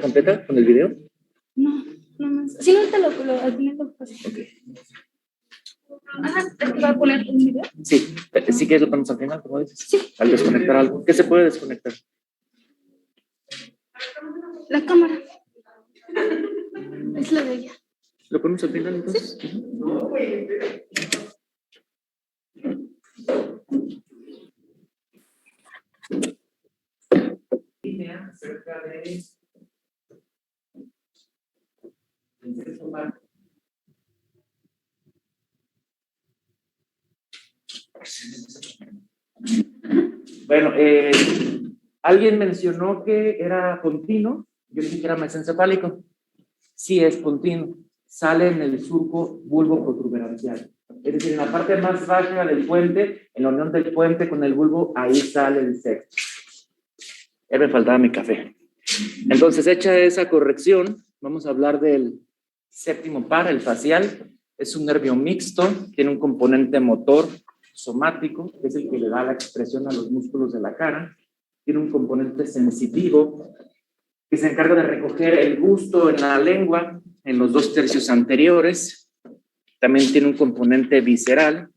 completa con el video? No, no más. Sí, no te al final lo paso. Ok. Ajá, ¿te va a poner un video? Sí, si quieres lo ponemos al final, como dices. Sí. Al desconectar algo. ¿Qué se puede desconectar? La cámara. Es la de ella. ¿Lo ponemos al final entonces? Sí. Acerca de bueno, alguien mencionó que era pontino. Yo dije que era mesencefálico. Sí, es pontino. Sale en el surco bulbo protuberancial. Es decir, en la parte más baja del puente, en la unión del puente con el bulbo, ahí sale el sexto. Ya me faltaba mi café. Entonces, hecha esa corrección, vamos a hablar del séptimo par, el facial. Es un nervio mixto, tiene un componente motor somático, que es el que le da la expresión a los músculos de la cara. Tiene un componente sensitivo, que se encarga de recoger el gusto en la lengua, en los 2 tercios anteriores. También tiene un componente visceral,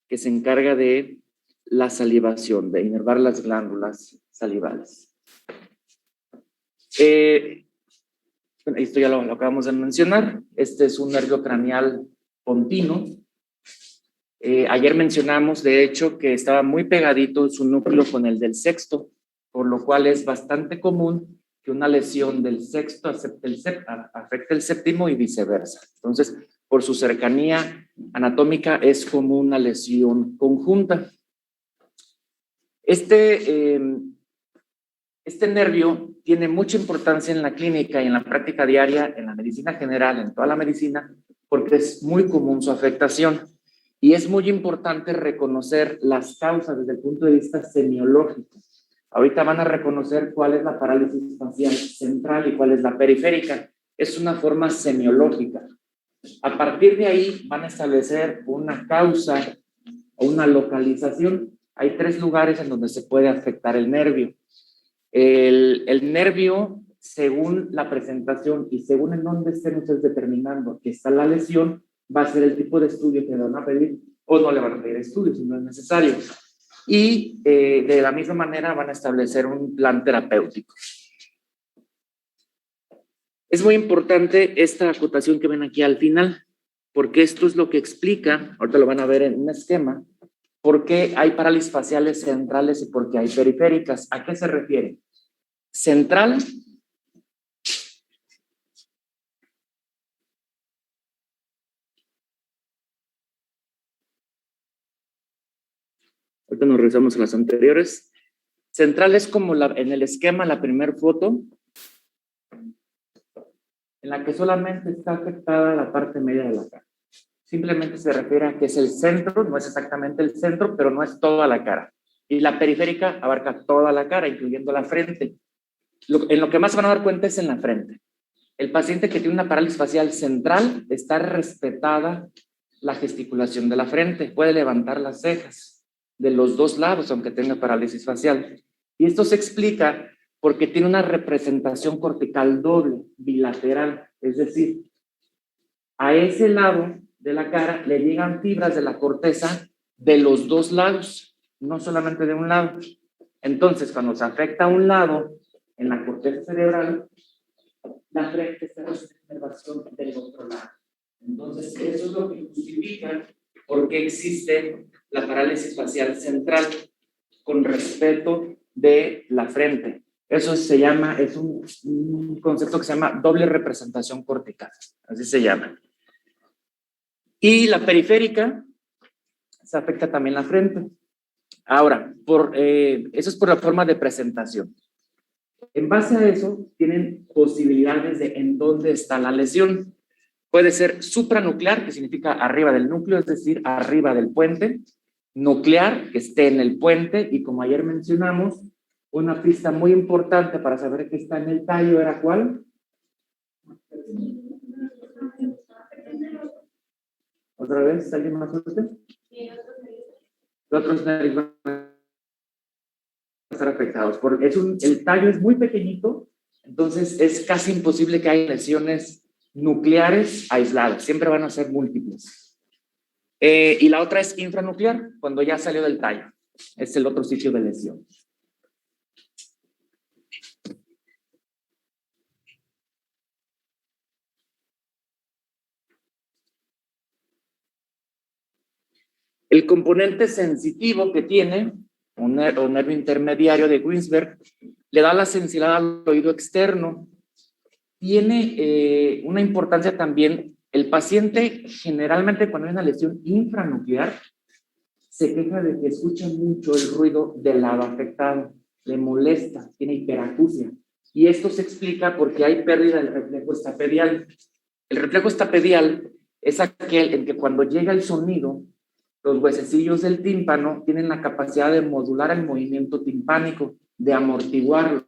que se encarga de la salivación, de inervar las glándulas salivales. Bueno, esto ya lo acabamos de mencionar. Este es un nervio craneal pontino. Ayer mencionamos, de hecho, que estaba muy pegadito su núcleo con el del sexto, por lo cual es bastante común que una lesión del sexto afecte el séptimo y viceversa. Entonces, por su cercanía anatómica, es como una lesión conjunta. Este nervio tiene mucha importancia en la clínica y en la práctica diaria, en la medicina general, en toda la medicina, porque es muy común su afectación. Y es muy importante reconocer las causas desde el punto de vista semiológico. Ahorita van a reconocer cuál es la parálisis facial central y cuál es la periférica. Es una forma semiológica. A partir de ahí van a establecer una causa o una localización. Hay 3 lugares en donde se puede afectar el nervio. El nervio, según la presentación y según en dónde estén ustedes determinando que está la lesión, va a ser el tipo de estudio que le van a pedir, o no le van a pedir estudios si no es necesario. Y de la misma manera van a establecer un plan terapéutico. Es muy importante esta acotación que ven aquí al final, porque esto es lo que explica, ahorita lo van a ver en un esquema, por qué hay parálisis faciales centrales y por qué hay periféricas. ¿A qué se refiere? Central ahorita nos regresamos a las anteriores. Central es como en el esquema, la primera foto, en la que solamente está afectada la parte media de la cara. Simplemente se refiere a que es el centro, no es exactamente el centro, pero no es toda la cara. Y la periférica abarca toda la cara, incluyendo la frente. En lo que más se van a dar cuenta es en la frente. El paciente que tiene una parálisis facial central está respetada la gesticulación de la frente, puede levantar las cejas de los 2 lados, aunque tenga parálisis facial. Y esto se explica porque tiene una representación cortical doble, bilateral, es decir, a ese lado de la cara le llegan fibras de la corteza de los 2 lados, no solamente de un lado. Entonces, cuando se afecta a un lado en la corteza cerebral, la frente está recibiendo inervación del otro lado. Entonces, eso es lo que justifica por qué existe la parálisis facial central con respeto de la frente. Eso se llama, es un concepto que se llama doble representación cortical, así se llama. Y la periférica se afecta también la frente. Ahora, eso es por la forma de presentación. En base a eso, tienen posibilidades de en dónde está la lesión. Puede ser supranuclear, que significa arriba del núcleo, es decir, arriba del puente. Nuclear, que esté en el puente. Y como ayer mencionamos, una pista muy importante para saber que está en el tallo era ¿cuál? ¿Otra vez? ¿Alguien más usted? Los otros nervios van a estar afectados. El tallo es muy pequeñito Entonces, es casi imposible que haya lesiones nucleares aisladas, siempre van a ser múltiples. Y la otra es infranuclear, cuando ya salió del tallo. Es el otro sitio de lesión. El componente sensitivo que tiene, un nervio intermediario de Winsberg, le da la sensibilidad al oído externo. Tiene una importancia también. El paciente, generalmente cuando hay una lesión infranuclear, se queja de que escucha mucho el ruido del lado afectado, le molesta, tiene hiperacusia. Y esto se explica porque hay pérdida del reflejo estapedial. El reflejo estapedial es aquel en que cuando llega el sonido, los huesecillos del tímpano tienen la capacidad de modular el movimiento timpánico, de amortiguarlo.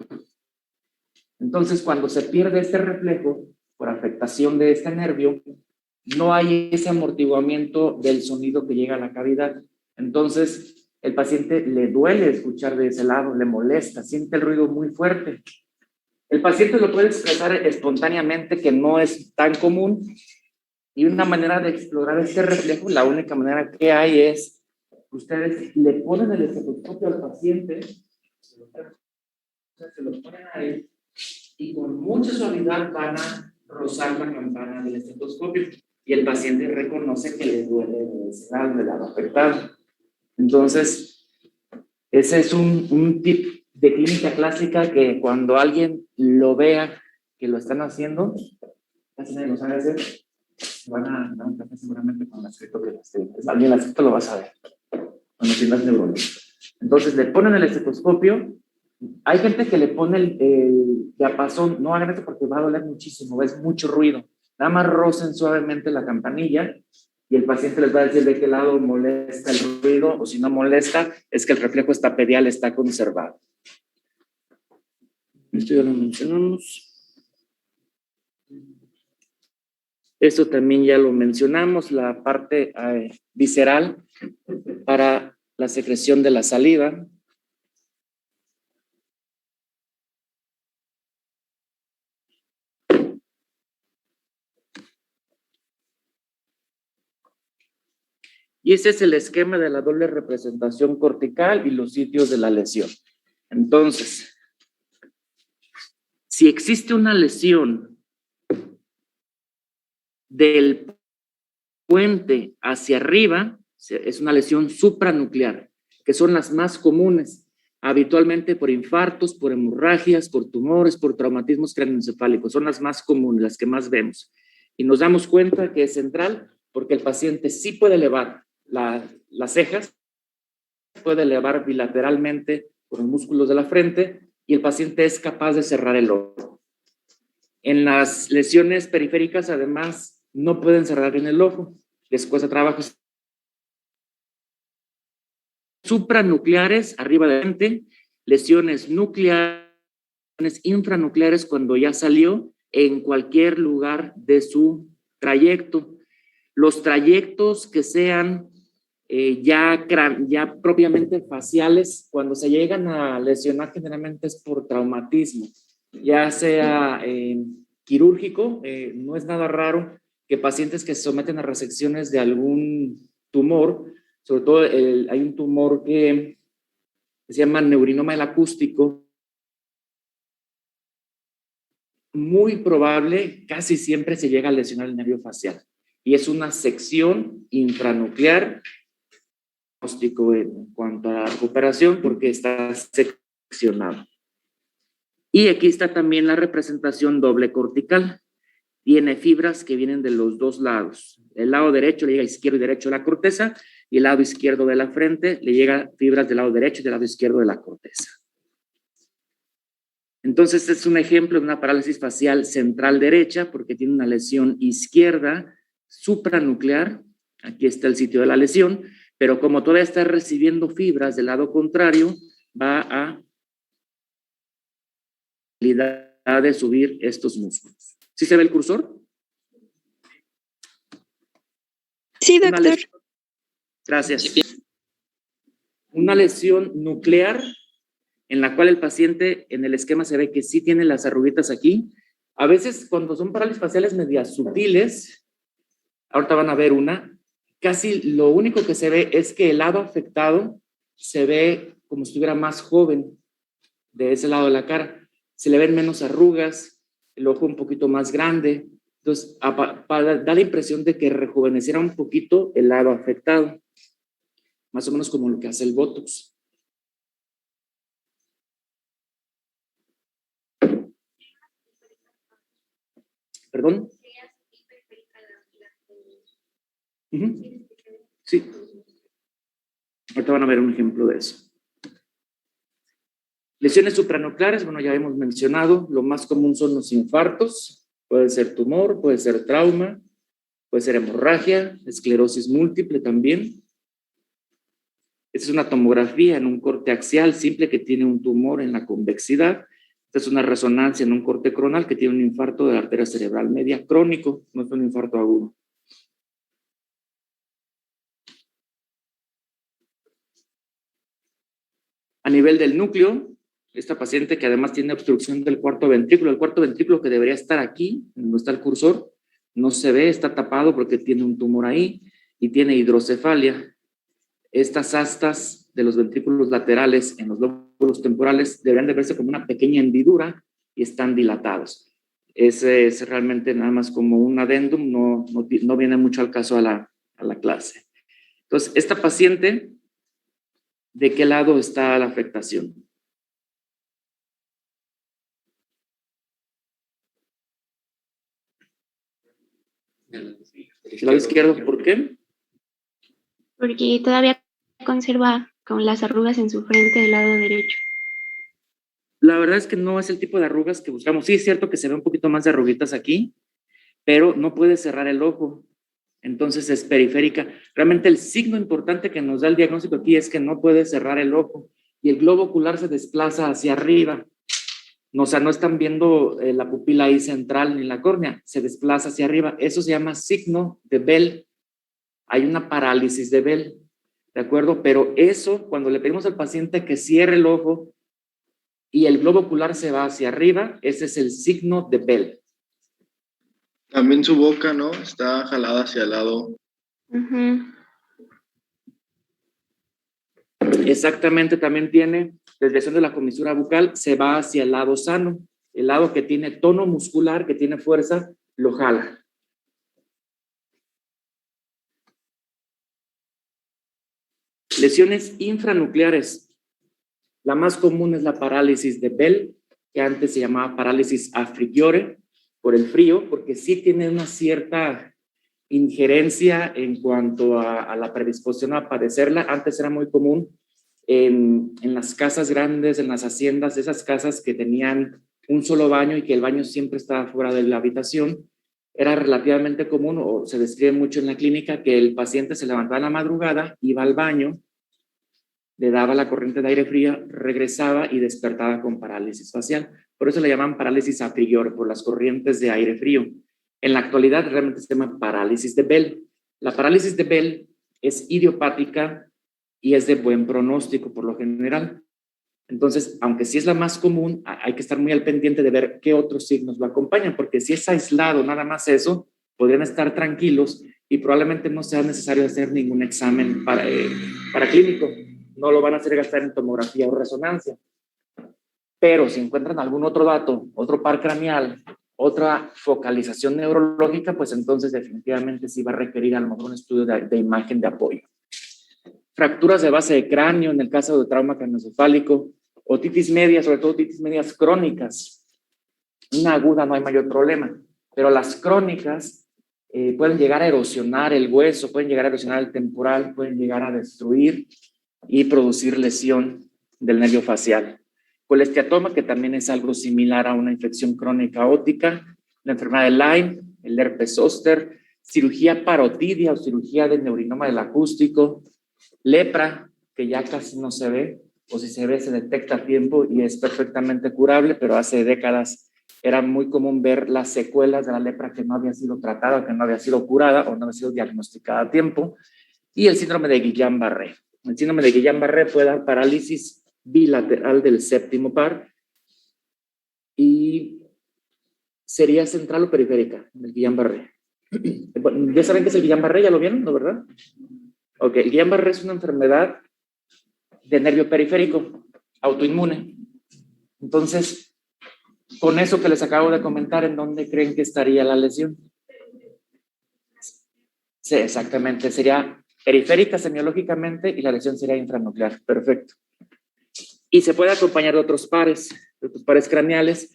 Entonces, cuando se pierde este reflejo por afectación de este nervio, no hay ese amortiguamiento del sonido que llega a la cavidad. Entonces, el paciente le duele escuchar de ese lado, le molesta, siente el ruido muy fuerte. El paciente lo puede expresar espontáneamente, que no es tan común, y una manera de explorar este reflejo, la única manera que hay es, ustedes le ponen el estetoscopio al paciente, se lo ponen ahí, y con mucha suavidad van a rozar la campana del estetoscopio, y el paciente reconoce que le duele del lado afectado. Entonces, ese es un tip de clínica clásica que cuando alguien lo vea que lo están haciendo, casi nadie lo sabe hacer, van a dar un café seguramente con el escrito que alguien el escrito lo vas a ver cuando tienes neuronas. Entonces le ponen el estetoscopio. Hay gente que le pone el diapasón. No hagan esto porque va a doler muchísimo, es mucho ruido. Nada más rocen suavemente la campanilla y el paciente les va a decir de qué lado molesta el ruido, o si no molesta, es que el reflejo estapedial está conservado. Esto ya lo mencionamos. Esto también ya lo mencionamos, la parte visceral para la secreción de la saliva. Y ese es el esquema de la doble representación cortical y los sitios de la lesión. Entonces, si existe una lesión del puente hacia arriba, es una lesión supranuclear, que son las más comunes, habitualmente por infartos, por hemorragias, por tumores, por traumatismos craneoencefálicos, son las más comunes, las que más vemos. Y nos damos cuenta que es central porque el paciente sí puede elevar las cejas, puede elevar bilateralmente con los músculos de la frente y el paciente es capaz de cerrar el ojo. En las lesiones periféricas, además, no pueden cerrar bien el ojo. Les cuesta trabajo. Supranucleares, arriba de la frente, lesiones nucleares, infranucleares cuando ya salió en cualquier lugar de su trayecto. Los trayectos que sean ya propiamente faciales, cuando se llegan a lesionar generalmente es por traumatismo, ya sea quirúrgico, no es nada raro que pacientes que se someten a resecciones de algún tumor, sobre todo hay un tumor que se llama neurinoma del acústico, muy probable, casi siempre se llega a lesionar el nervio facial, y es una sección infranuclear en cuanto a la recuperación porque está seccionado. Y aquí está también la representación doble cortical. Tiene fibras que vienen de los dos lados. El lado derecho le llega izquierdo y derecho de la corteza y el lado izquierdo de la frente le llega fibras del lado derecho y del lado izquierdo de la corteza. Entonces, este es un ejemplo de una parálisis facial central derecha porque tiene una lesión izquierda supranuclear. Aquí está el sitio de la lesión, pero como todavía está recibiendo fibras del lado contrario, va a de subir estos músculos. ¿Sí se ve el cursor? Sí, doctor. Gracias. Una lesión nuclear en la cual el paciente en el esquema se ve que sí tiene las arruguitas aquí. A veces cuando son parálisis faciales medias sutiles, ahorita van a ver una, casi lo único que se ve es que el lado afectado se ve como si estuviera más joven de ese lado de la cara. Se le ven menos arrugas, el ojo un poquito más grande. Entonces, da la impresión de que rejuveneciera un poquito el lado afectado. Más o menos como lo que hace el Botox. ¿Perdón? Sí. Ahorita van a ver un ejemplo de eso. Lesiones supranucleares, bueno, ya hemos mencionado, lo más común son los infartos, puede ser tumor, puede ser trauma, puede ser hemorragia, esclerosis múltiple también. Esta es una tomografía en un corte axial simple que tiene un tumor en la convexidad. Esta es una resonancia en un corte coronal que tiene un infarto de la arteria cerebral media crónico, no es un infarto agudo. A nivel del núcleo, esta paciente que además tiene obstrucción del cuarto ventrículo, el cuarto ventrículo que debería estar aquí, donde está el cursor, no se ve, está tapado porque tiene un tumor ahí y tiene hidrocefalia. Estas astas de los ventrículos laterales en los lóbulos temporales deberían de verse como una pequeña hendidura y están dilatados. Ese es realmente nada más como un adendum, no viene mucho al caso a la clase. Entonces, esta paciente, ¿de qué lado está la afectación? Del lado izquierdo, ¿por qué? Porque todavía conserva con las arrugas en su frente del lado derecho. La verdad es que no es el tipo de arrugas que buscamos. Sí, es cierto que se ve un poquito más de arruguitas aquí, pero no puede cerrar el ojo. Entonces es periférica. Realmente el signo importante que nos da el diagnóstico aquí es que no puede cerrar el ojo y el globo ocular se desplaza hacia arriba. No, o sea, no están viendo la pupila ahí central ni la córnea, se desplaza hacia arriba. Eso se llama signo de Bell. Hay una parálisis de Bell, ¿de acuerdo? Pero eso, cuando le pedimos al paciente que cierre el ojo y el globo ocular se va hacia arriba, ese es el signo de Bell. También su boca, ¿no? Está jalada hacia el lado. Exactamente, también tiene desviación de la comisura bucal, se va hacia el lado sano. El lado que tiene tono muscular, que tiene fuerza, lo jala. Lesiones infranucleares. La más común es la parálisis de Bell, que antes se llamaba parálisis a frigiore, por el frío, porque sí tiene una cierta injerencia en cuanto a la predisposición a padecerla. Antes era muy común en las casas grandes, en las haciendas, esas casas que tenían un solo baño y que el baño siempre estaba fuera de la habitación. Era relativamente común, o se describe mucho en la clínica, que el paciente se levantaba en la madrugada, iba al baño, le daba la corriente de aire fría, regresaba y despertaba con parálisis facial. Por eso le llaman parálisis a frigiore, por las corrientes de aire frío. En la actualidad realmente se llama parálisis de Bell. La parálisis de Bell es idiopática y es de buen pronóstico por lo general. Entonces, aunque sí es la más común, hay que estar muy al pendiente de ver qué otros signos lo acompañan, porque si es aislado nada más eso, podrían estar tranquilos y probablemente no sea necesario hacer ningún examen para clínico. No lo van a hacer gastar en tomografía o resonancia. Pero si encuentran algún otro dato, otro par craneal, otra focalización neurológica, pues entonces definitivamente sí va a requerir a lo mejor un estudio de imagen de apoyo. Fracturas de base de cráneo en el caso de trauma craneoencefálico, otitis media, sobre todo otitis medias crónicas. Una aguda no hay mayor problema, pero las crónicas pueden llegar a erosionar el hueso, pueden llegar a erosionar el temporal, pueden llegar a destruir y producir lesión del nervio facial. Colesteatoma, que también es algo similar a una infección crónica óptica, la enfermedad de Lyme, el herpes zóster, cirugía parotidia o cirugía del neurinoma del acústico, lepra, que ya casi no se ve, o si se ve se detecta a tiempo y es perfectamente curable, pero hace décadas era muy común ver las secuelas de la lepra que no había sido tratada, que no había sido curada o no había sido diagnosticada a tiempo, y el síndrome de Guillain-Barré. El síndrome de Guillain-Barré puede dar parálisis bilateral del séptimo par y sería central o periférica del Guillain-Barré. Ya saben qué es el Guillain-Barré, ¿ya lo vieron, no, verdad? Ok, el Guillain-Barré es una enfermedad de nervio periférico, autoinmune. Entonces, con eso que les acabo de comentar, ¿en dónde creen que estaría la lesión? Sí, exactamente, sería periférica semiológicamente y la lesión sería infranuclear. Perfecto. Y se puede acompañar de otros pares craneales.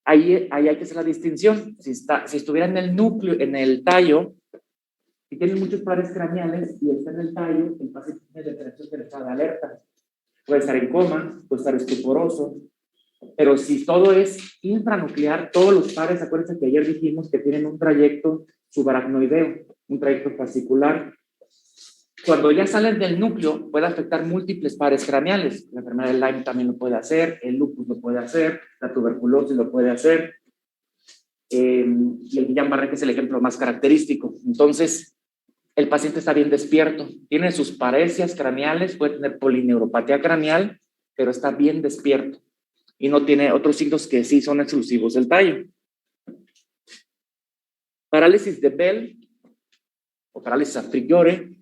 Ahí hay que hacer la distinción. Si estuviera en el núcleo, en el tallo, si tiene muchos pares craneales y está en el tallo, el paciente tiene detención del estado de alerta. Puede estar en coma, puede estar estuporoso. Pero si todo es infranuclear, todos los pares, acuérdense que ayer dijimos que tienen un trayecto subaracnoideo, un trayecto fascicular. Cuando ya salen del núcleo, puede afectar múltiples pares craneales. La enfermedad de Lyme también lo puede hacer, el lupus lo puede hacer, la tuberculosis lo puede hacer, y el Guillain-Barré, que es el ejemplo más característico. Entonces, el paciente está bien despierto, tiene sus paresias craneales, puede tener polineuropatía craneal, pero está bien despierto y no tiene otros signos que sí son exclusivos del tallo. Parálisis de Bell o parálisis a priori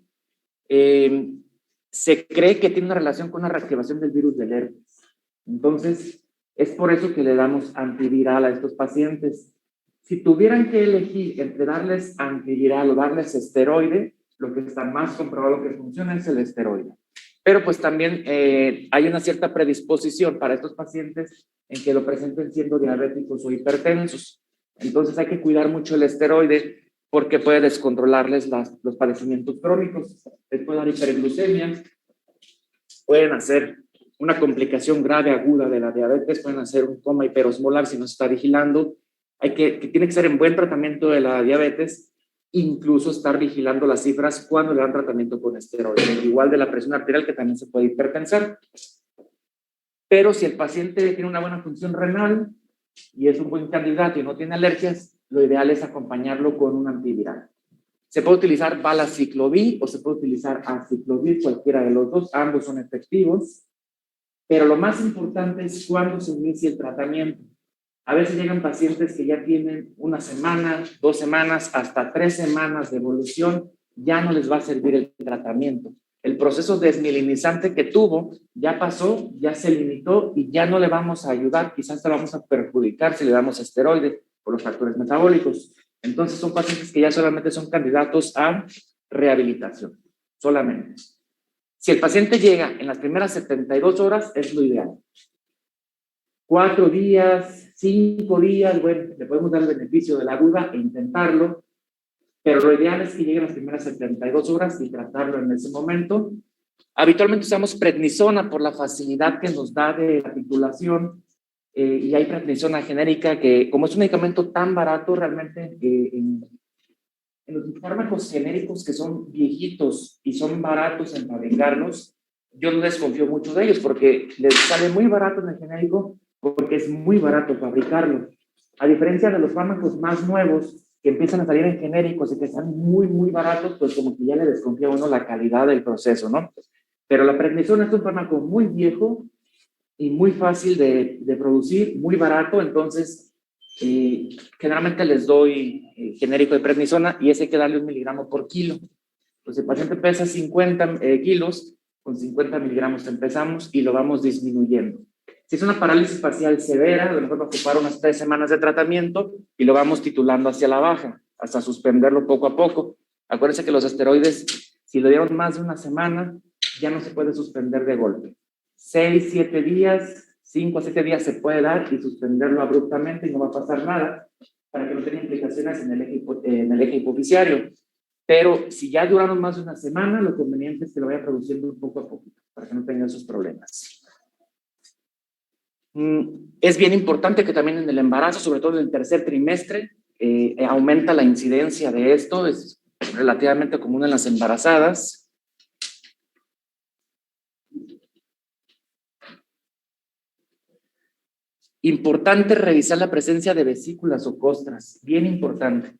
se cree que tiene una relación con la reactivación del virus del herpes. Entonces, es por eso que le damos antiviral a estos pacientes. Si tuvieran que elegir entre darles antiviral o darles esteroide, lo que está más comprobado que funciona es el esteroide. Pero pues también hay una cierta predisposición para estos pacientes en que lo presenten siendo diabéticos o hipertensos. Entonces hay que cuidar mucho el esteroide porque puede descontrolarles los padecimientos crónicos. Les puede dar hiperglucemia, pueden hacer una complicación grave aguda de la diabetes, pueden hacer un coma hiperosmolar si no se está vigilando. Tiene que ser en buen tratamiento de la diabetes, incluso estar vigilando las cifras cuando le dan tratamiento con esteroides, igual de la presión arterial que también se puede hipertensar. Pero si el paciente tiene una buena función renal y es un buen candidato y no tiene alergias, lo ideal es acompañarlo con un antiviral. Se puede utilizar valaciclovir o se puede utilizar aciclovir, cualquiera de los dos, ambos son efectivos, pero lo más importante es cuándo se inicia el tratamiento. A veces llegan pacientes que ya tienen una semana, 2 semanas, hasta 3 semanas de evolución, ya no les va a servir el tratamiento. El proceso desmielinizante que tuvo ya pasó, ya se limitó y ya no le vamos a ayudar, quizás te vamos a perjudicar si le damos esteroides por los factores metabólicos. Entonces son pacientes que ya solamente son candidatos a rehabilitación, solamente. Si el paciente llega en las primeras 72 horas, es lo ideal. 4 días, 5 días, bueno, le podemos dar el beneficio de la duda e intentarlo, pero lo ideal es que llegue en las primeras 72 horas y tratarlo en ese momento. Habitualmente usamos prednisona por la facilidad que nos da de articulación, y hay prednisona genérica que, como es un medicamento tan barato, realmente en los fármacos genéricos que son viejitos y son baratos en fabricarlos, yo no desconfío mucho de ellos porque les sale muy barato en el genérico porque es muy barato fabricarlo. A diferencia de los fármacos más nuevos que empiezan a salir en genéricos y que están muy, muy baratos, pues como que ya le desconfía a uno la calidad del proceso, ¿no? Pero la prednisona es un fármaco muy viejo y muy fácil de producir, muy barato, entonces generalmente les doy genérico de prednisona y ese hay que darle 1 miligramo por kilo. Pues el paciente pesa 50 kilos, con 50 miligramos empezamos y lo vamos disminuyendo. Si es una parálisis facial severa, a lo mejor va a ocupar unas 3 semanas de tratamiento y lo vamos titulando hacia la baja, hasta suspenderlo poco a poco. Acuérdense que los esteroides, si lo dieron más de una semana, ya no se puede suspender de golpe. 6, 7 días, 5 a 7 días se puede dar y suspenderlo abruptamente y no va a pasar nada para que no tenga implicaciones en el eje hipofisiario. Pero si ya duraron más de una semana, lo conveniente es que lo vaya produciendo poco a poco para que no tenga esos problemas. Es bien importante que también en el embarazo, sobre todo en el tercer trimestre, aumenta la incidencia de esto, es relativamente común en las embarazadas. Importante revisar la presencia de vesículas o costras, bien importante.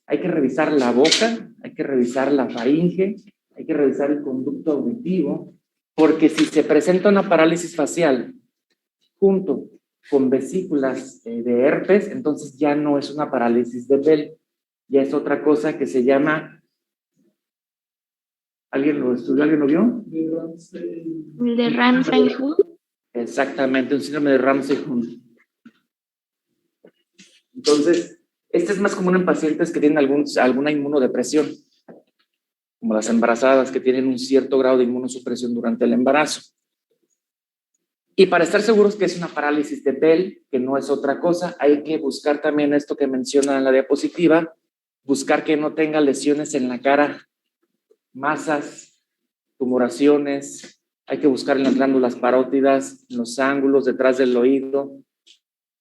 Hay que revisar la boca, hay que revisar la faringe, hay que revisar el conducto auditivo, Porque si se presenta una parálisis facial junto con vesículas de herpes, entonces ya no es una parálisis de Bell, ya es otra cosa que se llama, ¿alguien lo estudió? ¿Alguien lo vio? El de Ramsay-Hunt. Exactamente, un síndrome de Ramsay-Hunt. Entonces, este es más común en pacientes que tienen alguna inmunodepresión, como las embarazadas que tienen un cierto grado de inmunosupresión durante el embarazo. Y para estar seguros que es una parálisis de Bell, que no es otra cosa, hay que buscar también esto que menciona en la diapositiva, buscar que no tenga lesiones en la cara, masas, tumoraciones, hay que buscar en las glándulas parótidas, en los ángulos, detrás del oído,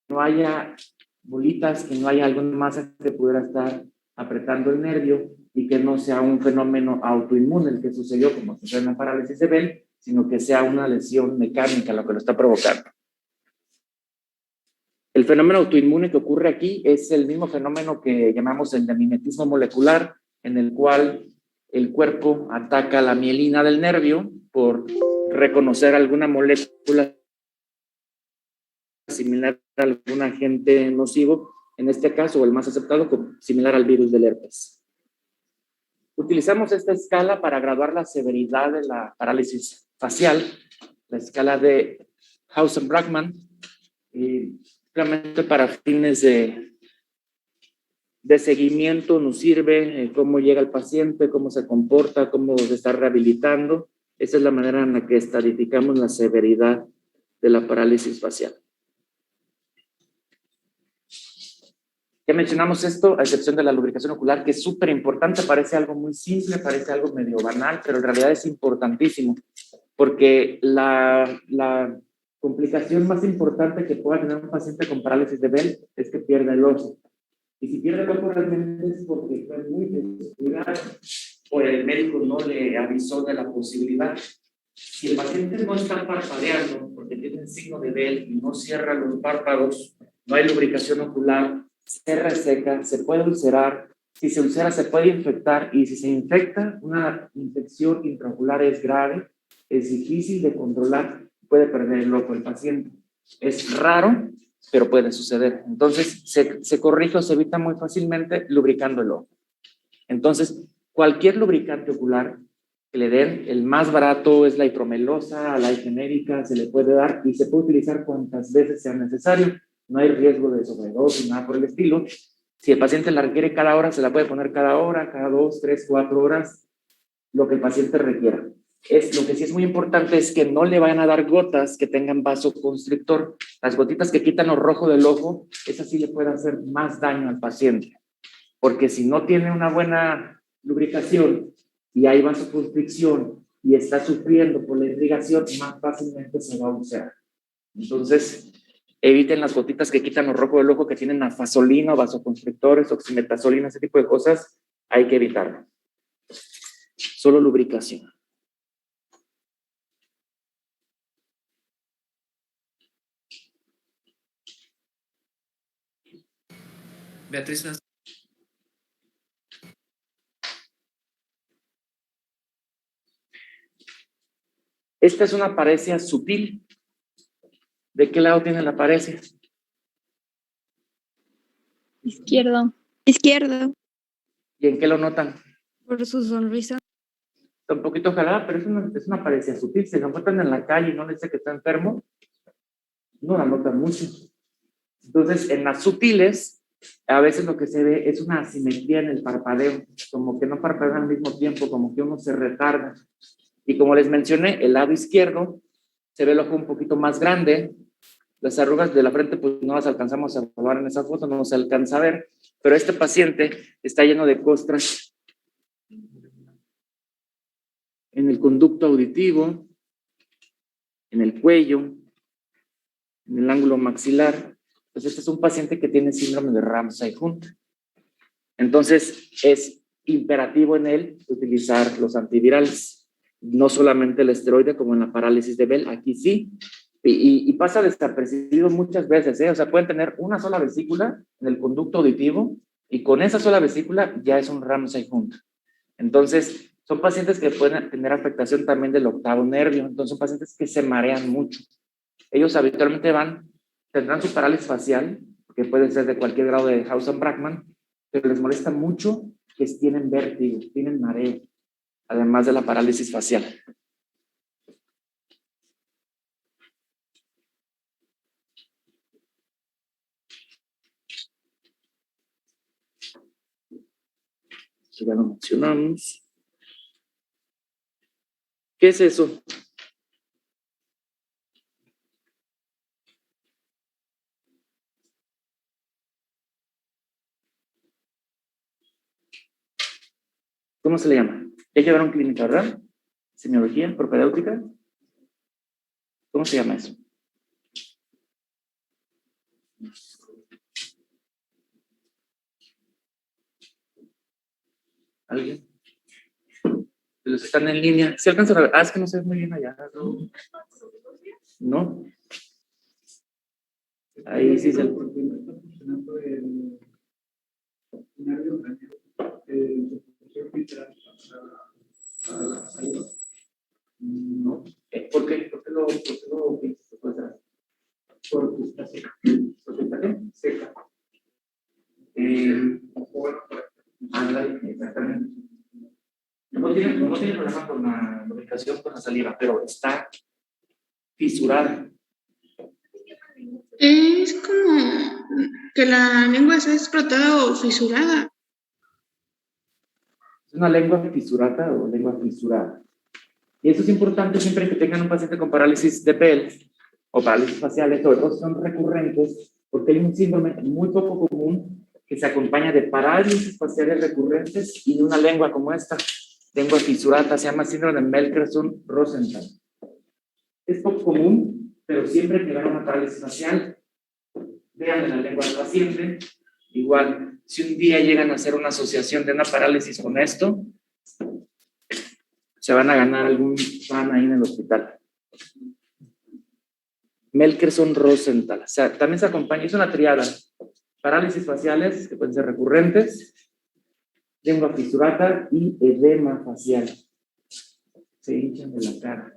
no haya bolitas, que no haya alguna masa que pudiera estar apretando el nervio y que no sea un fenómeno autoinmune el que sucedió, como sucede en la parálisis de Bell, sino que sea una lesión mecánica lo que lo está provocando. El fenómeno autoinmune que ocurre aquí es el mismo fenómeno que llamamos el de mimetismo molecular, en el cual el cuerpo ataca la mielina del nervio por reconocer alguna molécula similar a algún agente nocivo, en este caso, el más aceptado, similar al virus del herpes. Utilizamos esta escala para graduar la severidad de la parálisis facial, la escala de Hausen-Brackmann, y realmente para fines de seguimiento nos sirve cómo llega el paciente, cómo se comporta, cómo se está rehabilitando. Esa es la manera en la que estadificamos la severidad de la parálisis facial. Ya mencionamos esto, a excepción de la lubricación ocular, que es súper importante, parece algo muy simple, parece algo medio banal, pero en realidad es importantísimo, porque la complicación más importante que pueda tener un paciente con parálisis de Bell es que pierde el ojo. Y si pierde el ojo realmente es porque fue muy descuidado o el médico no le avisó de la posibilidad. Si el paciente no está parpadeando porque tiene el signo de Bell y no cierra los párpados, no hay lubricación ocular, se reseca, se puede ulcerar, si se ulcera se puede infectar y si se infecta, una infección intraocular es grave, es difícil de controlar, puede perder el ojo el paciente. Es raro, pero puede suceder. Entonces se corrige o se evita muy fácilmente lubricando el ojo. Entonces, cualquier lubricante ocular que le den, el más barato es la hipromelosa, la genérica, se le puede dar y se puede utilizar cuantas veces sea necesario. No hay riesgo de sobredosis, nada por el estilo. Si el paciente la requiere cada hora, se la puede poner cada hora, cada 2, 3, 4 horas, lo que el paciente requiera. Lo que sí es muy importante es que no le vayan a dar gotas que tengan vasoconstrictor. Las gotitas que quitan lo rojo del ojo, esas sí le puede hacer más daño al paciente. Porque si no tiene una buena lubricación y hay vasoconstricción y está sufriendo por la irrigación, más fácilmente se va a ulcerar. Entonces, eviten las gotitas que quitan lo rojo del ojo que tienen afasolina, vasoconstrictores, oximetazolina, ese tipo de cosas, hay que evitarlo. Solo lubricación. Beatriz, esta es una paresia sutil. ¿De qué lado tiene la paresia? Izquierdo. Izquierdo. ¿Y en qué lo notan? Por su sonrisa. Está un poquito jalada, pero es una paresia sutil. Si lo encuentran en la calle y no le dice que está enfermo, no la notan mucho. Entonces, en las sutiles, a veces lo que se ve es una asimetría en el parpadeo, como que no parpadean al mismo tiempo, como que uno se retarda. Y como les mencioné, el lado izquierdo se ve el ojo un poquito más grande. Las arrugas de la frente, pues no las alcanzamos a probar en esa foto, no se alcanza a ver, pero este paciente está lleno de costras en el conducto auditivo, en el cuello, en el ángulo maxilar. Entonces, este es un paciente que tiene síndrome de Ramsay-Hunt. Entonces, es imperativo en él utilizar los antivirales, no solamente el esteroide como en la parálisis de Bell, aquí sí, y pasa desapercibido muchas veces, ¿eh? O sea, pueden tener una sola vesícula en el conducto auditivo y con esa sola vesícula ya es un Ramsay-Hunt. Entonces, Son pacientes que pueden tener afectación también del octavo nervio, entonces son pacientes que se marean mucho. Ellos habitualmente tendrán su parálisis facial, que puede ser de cualquier grado de Hauser-Brackmann, pero les molesta mucho que tienen vértigo, tienen mareo, además de la parálisis facial. Eso ya lo mencionamos. ¿Qué es eso? ¿Cómo se le llama? Ya llevaron clínica, ¿verdad? Semiología, propedéutica. ¿Cómo se llama eso? ¿Alguien? Los que están en línea. ¿Se alcanzan a ver? Ah, es que no se ve muy bien allá. ¿No? Ahí sí se... No. ¿Por qué? ¿Por qué lo piensas? Porque está seca. ¿Porque está qué? Seca. Exactamente. No tiene problema con la lubricación con la saliva, pero está fisurada. Es como que la lengua está explotada o fisurada. Es una lengua fisurata o lengua fisurada. Y eso es importante siempre que tengan un paciente con parálisis de Bell o parálisis faciales, sobre todo si son recurrentes, porque hay un síndrome muy poco común que se acompaña de parálisis faciales recurrentes y de una lengua como esta, lengua fisurata, se llama síndrome de Melkerson-Rosenthal. Es poco común, pero siempre que vean una parálisis facial, vean la lengua del paciente. Igual, si un día llegan a hacer una asociación de una parálisis con esto, se van a ganar algún fan ahí en el hospital. Melkerson-Rosenthal. O sea, también se acompaña, es una triada. Parálisis faciales, que pueden ser recurrentes, lengua fisurata y edema facial. Se hinchan de la cara.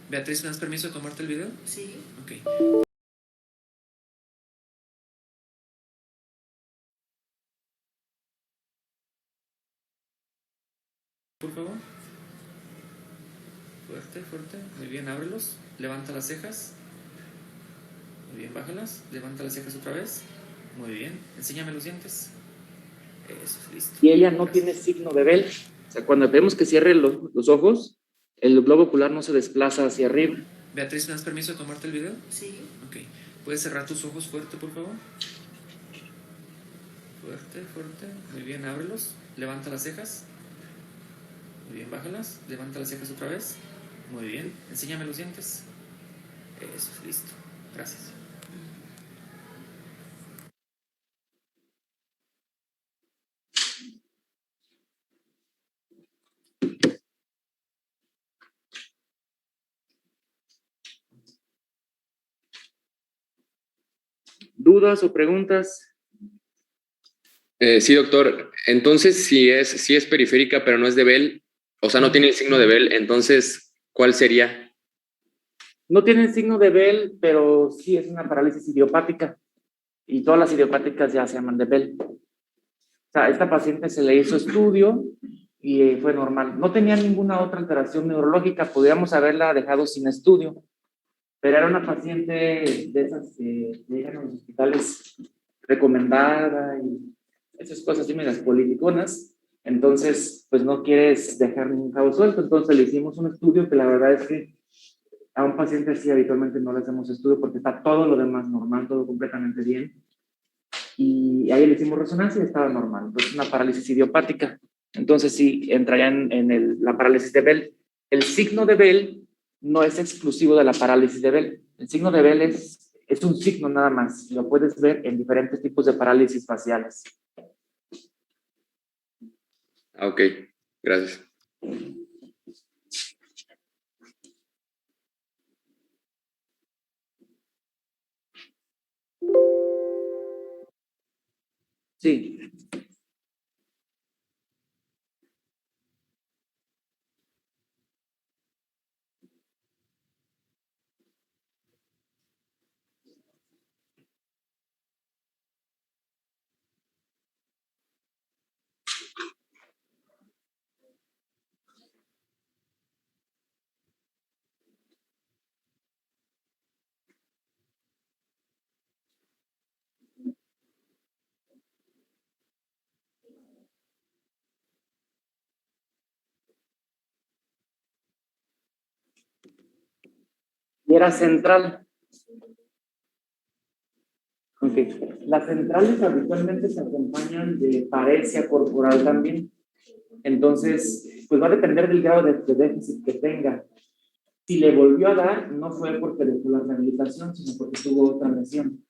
Beatriz, ¿me das permiso de tomarte el video? Sí. Ok. Por favor. Fuerte, fuerte. Muy bien, ábrelos. Levanta las cejas. Muy bien, bájalas. Levanta las cejas otra vez. Muy bien. Enséñame los dientes. Eso es listo. Y ella no Gracias. tiene signo de Bell. O sea, cuando vemos que cierre los ojos, el globo ocular no se desplaza hacia arriba. Beatriz, ¿me das permiso de tomarte el video? Sí. Ok. ¿Puedes cerrar tus ojos fuerte, por favor? Fuerte, fuerte. Muy bien, ábrelos. Levanta las cejas. Muy bien, bájalas. Levanta las cejas otra vez. Muy bien. Enséñame los dientes. Eso es listo. Gracias. ¿Dudas o preguntas? Sí, doctor. Entonces, si es periférica, pero no es de Bell, o sea, no tiene el signo de Bell, entonces, ¿cuál sería? No tiene el signo de Bell, pero sí es una parálisis idiopática. Y todas las idiopáticas ya se llaman de Bell. O sea, a esta paciente se le hizo estudio y fue normal. No tenía ninguna otra alteración neurológica, podríamos haberla dejado sin estudio, pero era una paciente de esas que llegan a los hospitales recomendada y esas cosas así medias politiconas. Entonces, pues no quieres dejar ningún cabo suelto. Entonces le hicimos un estudio que la verdad es que a un paciente así habitualmente no le hacemos estudio porque está todo lo demás normal, todo completamente bien. Y ahí le hicimos resonancia y estaba normal. Entonces, una parálisis idiopática. Entonces, sí, entra ya en la parálisis de Bell. El signo de Bell no es exclusivo de la parálisis de Bell. El signo de Bell es Es un signo nada más. Lo puedes ver en diferentes tipos de parálisis faciales. Ok, gracias. Sí. Y era central. Ok. Las centrales habitualmente se acompañan de paresia corporal también. Entonces, pues va a depender del grado de déficit que tenga. Si le volvió a dar, no fue porque dejó la rehabilitación, sino porque tuvo otra lesión,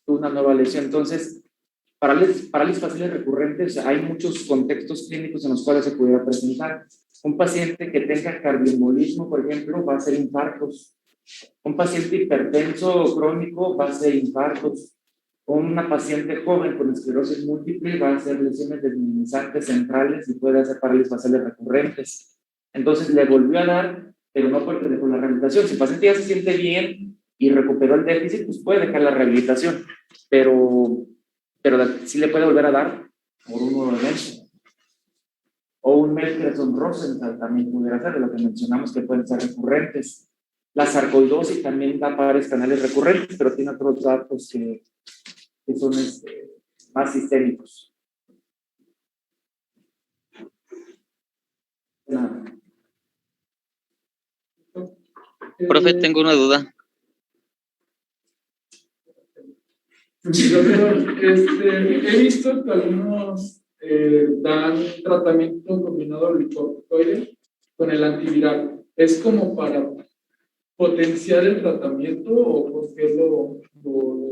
tuvo una nueva lesión. Entonces, parálisis faciales recurrentes, hay muchos contextos clínicos en los cuales se pudiera presentar. Un paciente que tenga cardioembolismo, por ejemplo, va a ser infartos. Un paciente hipertenso crónico va a ser infartos. Una paciente joven con esclerosis múltiple va a hacer lesiones desminimizantes centrales y puede hacer parálisis faciales recurrentes. Entonces le volvió a dar, pero no porque dejó la rehabilitación. Si el paciente ya se siente bien y recuperó el déficit, pues puede dejar la rehabilitación, pero sí le puede volver a dar por un nuevo evento. O un Melkerson-Rosenthal también pudiera ser, de lo que mencionamos que pueden ser recurrentes. La sarcoidosis también da pares canales recurrentes, pero tiene otros datos que son más sistémicos. Nada. Profe, tengo una duda. He visto que algunos dan tratamiento combinado glicocorticoide con el antiviral. ¿Es como para potenciar el tratamiento o por qué lo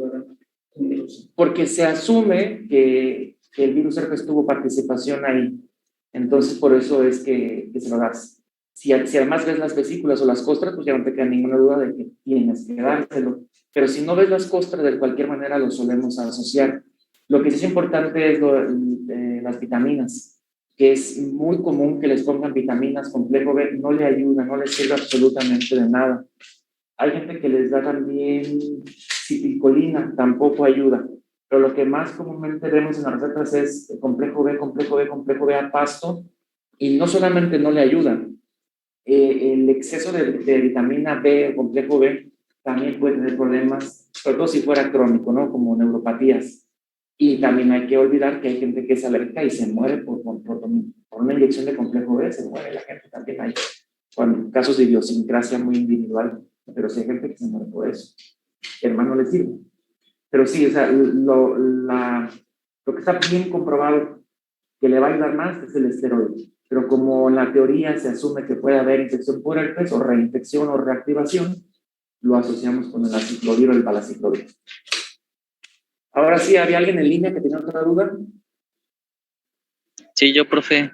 darán? Porque se asume que el virus herpes tuvo participación ahí. Entonces, por eso es que se lo das. Si además ves las vesículas o las costras, pues ya no te queda ninguna duda de que tienes que dárselo. Pero si no ves las costras, de cualquier manera lo solemos asociar. Lo que sí es importante es las vitaminas, que es muy común que les pongan vitaminas, complejo B, no le ayuda, no les sirve absolutamente de nada. Hay gente que les da también citilcolina, tampoco ayuda. Pero lo que más comúnmente vemos en las recetas es complejo B, complejo B, complejo B a pasto, y no solamente no le ayuda, el exceso de vitamina B, complejo B, también puede tener problemas, sobre todo si fuera crónico, ¿no? Como neuropatías. Y también hay que olvidar que hay gente que es alérgica y se muere por una inyección de complejo B, se muere la gente también. Hay casos de idiosincrasia muy individual, pero sí hay gente que se muere por eso. El hermano le sirve. Pero sí, o sea, lo que está bien comprobado que le va a ayudar más es el esteroide. Pero como en la teoría se asume que puede haber infección por herpes o reinfección o reactivación, lo asociamos con el aciclovir o el palaciclovir. Ahora sí, ¿había alguien en línea que tenía otra duda? Sí, yo, profe.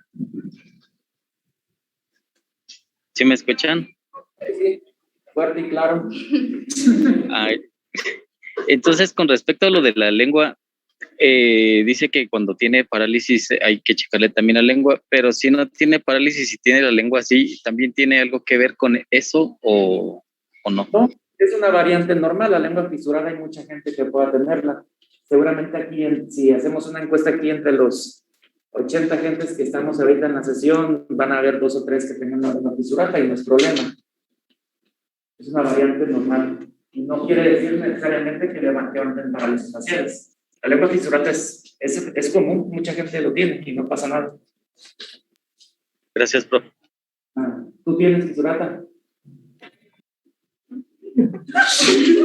¿Sí me escuchan? Sí, fuerte y claro. Ay. Entonces, con respecto a lo de la lengua, dice que cuando tiene parálisis hay que checarle también la lengua, pero si no tiene parálisis y tiene la lengua así, ¿también tiene algo que ver con eso o no? No, es una variante normal. La lengua fisurada hay mucha gente que pueda tenerla. Seguramente aquí, si hacemos una encuesta aquí entre los 80 gentes que estamos ahorita en la sesión, van a haber 2 o 3 que tengan la lengua fisurada y no es problema. Es una variante normal. Y no quiere decir necesariamente que levanten parálisis faciales. La lengua fisurada es común, mucha gente lo tiene y no pasa nada. Gracias, profe. ¿Tú tienes fisurata? ¿Sí?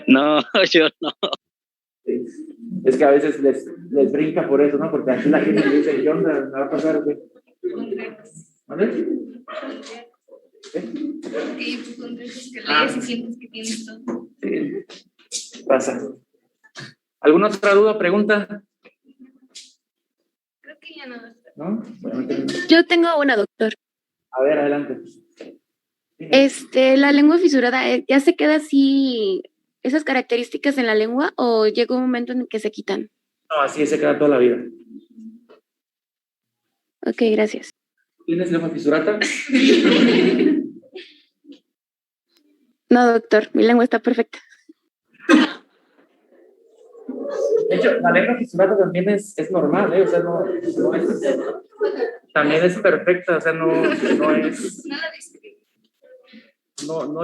No, yo no. Es que a veces les brinca por eso, ¿no? Porque aquí la gente le dice, ¿qué onda? ¿Me va a pasar o qué? ¿Vale? ¿Qué? que hay hipocondríacos que lees y sientes que tienes todo. Sí, pasa. ¿Alguna otra duda, pregunta? Creo que ya no. ¿No? Bueno, Yo tengo una, doctor. a ver, adelante. La lengua fisurada, ¿ya se queda así esas características en la lengua o llega un momento en que se quitan? No, así se queda toda la vida. Ok, gracias. ¿Tienes lengua fisurata? No, doctor, mi lengua está perfecta. De hecho, la lengua fisurada también es normal, ¿eh? O sea, no es, también es perfecta, o sea, no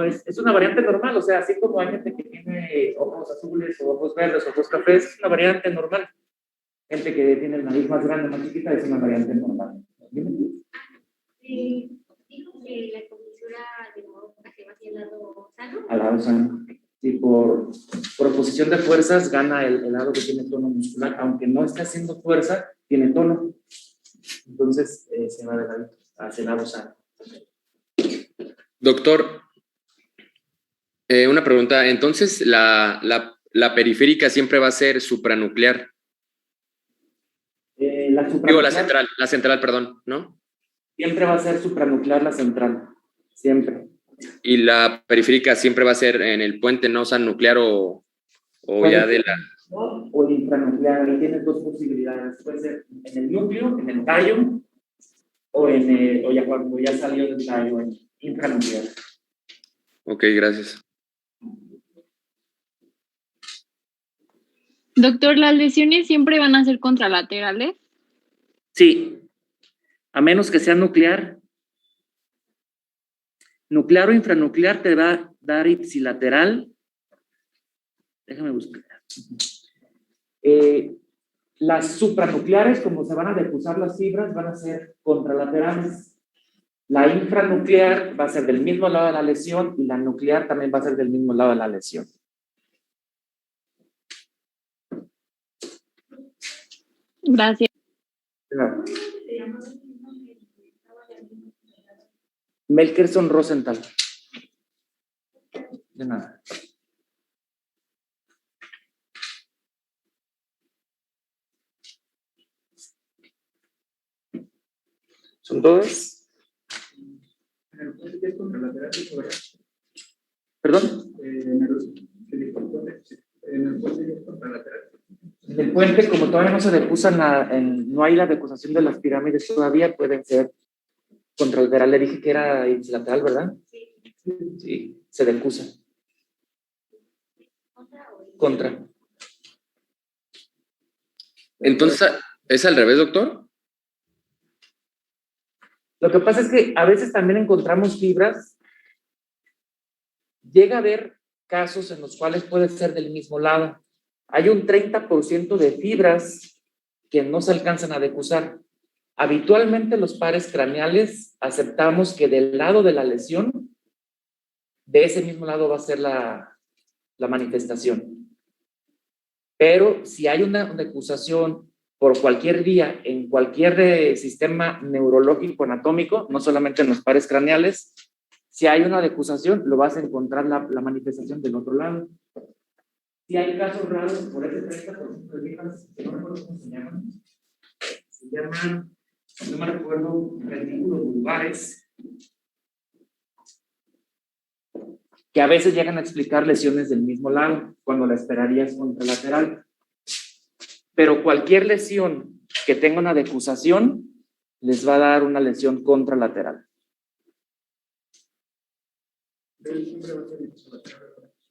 es, es una variante normal, o sea, así como hay gente que tiene ojos azules o ojos verdes o ojos cafés, es una variante normal. Gente que tiene la nariz más grande, más chiquita, es una variante normal. Dijo que la comisura de boca se va hacia el lado sano. Al lado sano. Sí, por oposición de fuerzas gana el lado que tiene tono muscular, aunque no esté haciendo fuerza, tiene tono. Entonces se va de lado hacia el lado sano. Doctor, una pregunta. Entonces, la periférica siempre va a ser supranuclear. Digo, la central, perdón, ¿no? Siempre va a ser supranuclear la central. Siempre. Y la periférica siempre va a ser en el puente, ¿no? O sea, nuclear o ya de la... O intranuclear. Ahí tienes dos posibilidades. Puede ser en el núcleo, en el tallo, o ya cuando ya salió del tallo, en intranuclear. Ok, gracias. Doctor, ¿las lesiones siempre van a ser contralaterales? Sí, a menos que sea nuclear. Nuclear o infranuclear te va a dar ipsilateral. Déjame buscar. Las supranucleares, como se van a decusar las fibras, van a ser contralaterales. La infranuclear va a ser del mismo lado de la lesión y la nuclear también va a ser del mismo lado de la lesión. Gracias. Melkerson Rosenthal. De nada. ¿Son todas? ¿Perdón? En el puente, como todavía no se decusan, no hay la decusación de las pirámides todavía, pueden ser contralateral. Le dije que era ipsilateral, ¿verdad? Sí, se decusa. Contra. Entonces, ¿es al revés, doctor? Lo que pasa es que a veces también encontramos fibras. Llega a haber casos en los cuales puede ser del mismo lado. Hay un 30% de fibras que no se alcanzan a decusar. Habitualmente los pares craneales aceptamos que del lado de la lesión, de ese mismo lado va a ser la manifestación. Pero si hay una decusación por cualquier vía, en cualquier sistema neurológico anatómico, no solamente en los pares craneales, si hay una decusación, lo vas a encontrar la manifestación del otro lado. Si hay casos raros, por ese 30% de fibras, que no recuerdo cómo se llaman, no me recuerdo, retículos vulgares, que a veces llegan a explicar lesiones del mismo lado, cuando la esperarías contralateral. Pero cualquier lesión que tenga una decusación, les va a dar una lesión contralateral.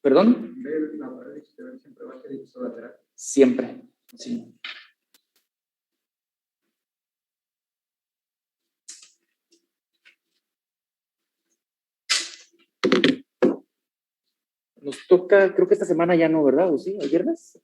¿Perdón? Siempre, sí. Nos toca, creo que esta semana ya no, ¿verdad? ¿O sí? ¿El viernes?